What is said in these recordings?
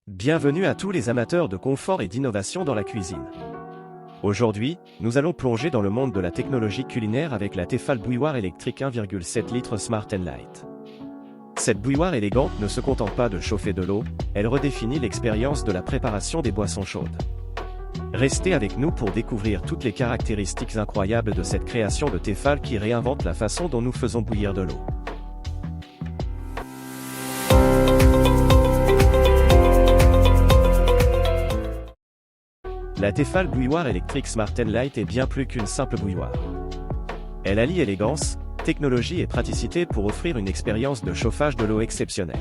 Bienvenue à tous les amateurs de confort et d'innovation dans la cuisine. Aujourd'hui, nous allons plonger dans le monde de la technologie culinaire avec la Tefal bouilloire électrique 1,7 litres Smart & Light. Cette bouilloire élégante ne se contente pas de chauffer de l'eau, elle redéfinit l'expérience de la préparation des boissons chaudes. Restez avec nous pour découvrir toutes les caractéristiques incroyables de cette création de Tefal qui réinvente la façon dont nous faisons bouillir de l'eau. La Tefal bouilloire électrique Smart & Light est bien plus qu'une simple bouilloire. Elle allie élégance, technologie et praticité pour offrir une expérience de chauffage de l'eau exceptionnelle.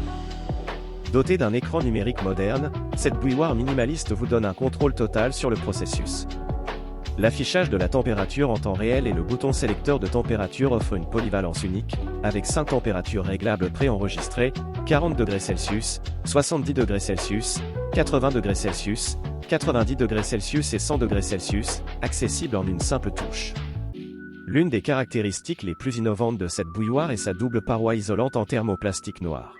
Dotée d'un écran numérique moderne, cette bouilloire minimaliste vous donne un contrôle total sur le processus. L'affichage de la température en temps réel et le bouton sélecteur de température offrent une polyvalence unique, avec 5 températures réglables préenregistrées, 40 degrés Celsius, 70 degrés Celsius, 80 degrés Celsius, 90 degrés Celsius et 100 degrés Celsius, accessibles en une simple touche. L'une des caractéristiques les plus innovantes de cette bouilloire est sa double paroi isolante en thermoplastique noir.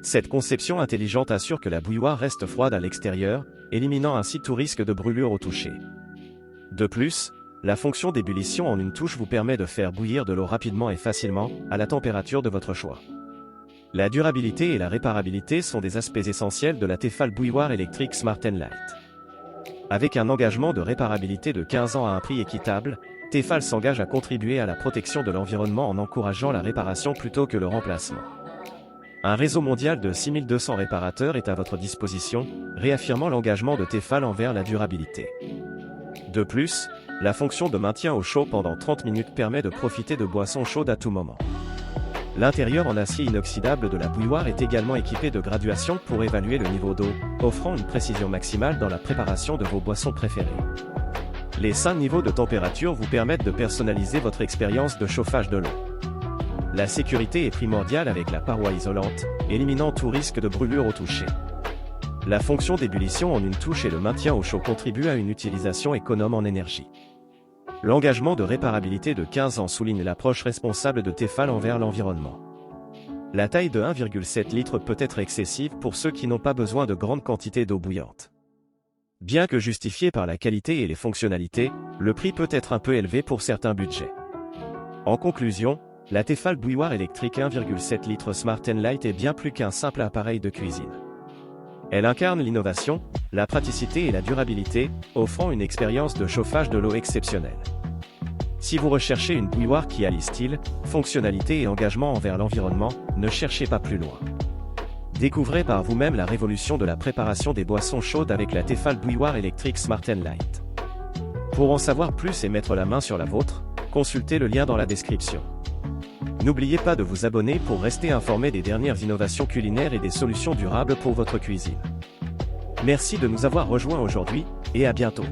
Cette conception intelligente assure que la bouilloire reste froide à l'extérieur, éliminant ainsi tout risque de brûlure au toucher. De plus, la fonction d'ébullition en une touche vous permet de faire bouillir de l'eau rapidement et facilement, à la température de votre choix. La durabilité et la réparabilité sont des aspects essentiels de la Tefal bouilloire électrique Smart & Light. Avec un engagement de réparabilité de 15 ans à un prix équitable, Tefal s'engage à contribuer à la protection de l'environnement en encourageant la réparation plutôt que le remplacement. Un réseau mondial de 6200 réparateurs est à votre disposition, réaffirmant l'engagement de Tefal envers la durabilité. De plus, la fonction de maintien au chaud pendant 30 minutes permet de profiter de boissons chaudes à tout moment. L'intérieur en acier inoxydable de la bouilloire est également équipé de graduations pour évaluer le niveau d'eau, offrant une précision maximale dans la préparation de vos boissons préférées. Les 5 niveaux de température vous permettent de personnaliser votre expérience de chauffage de l'eau. La sécurité est primordiale avec la paroi isolante, éliminant tout risque de brûlure au toucher. La fonction d'ébullition en une touche et le maintien au chaud contribuent à une utilisation économe en énergie. L'engagement de réparabilité de 15 ans souligne l'approche responsable de Tefal envers l'environnement. La taille de 1,7 litres peut être excessive pour ceux qui n'ont pas besoin de grandes quantités d'eau bouillante. Bien que justifié par la qualité et les fonctionnalités, le prix peut être un peu élevé pour certains budgets. En conclusion, la Tefal bouilloire électrique 1,7 litres Smart & Light est bien plus qu'un simple appareil de cuisine. Elle incarne l'innovation, la praticité et la durabilité, offrant une expérience de chauffage de l'eau exceptionnelle. Si vous recherchez une bouilloire qui allie style, fonctionnalité et engagement envers l'environnement, ne cherchez pas plus loin. Découvrez par vous-même la révolution de la préparation des boissons chaudes avec la Tefal bouilloire électrique Smart & Light. Pour en savoir plus et mettre la main sur la vôtre, consultez le lien dans la description. N'oubliez pas de vous abonner pour rester informé des dernières innovations culinaires et des solutions durables pour votre cuisine. Merci de nous avoir rejoints aujourd'hui, et à bientôt.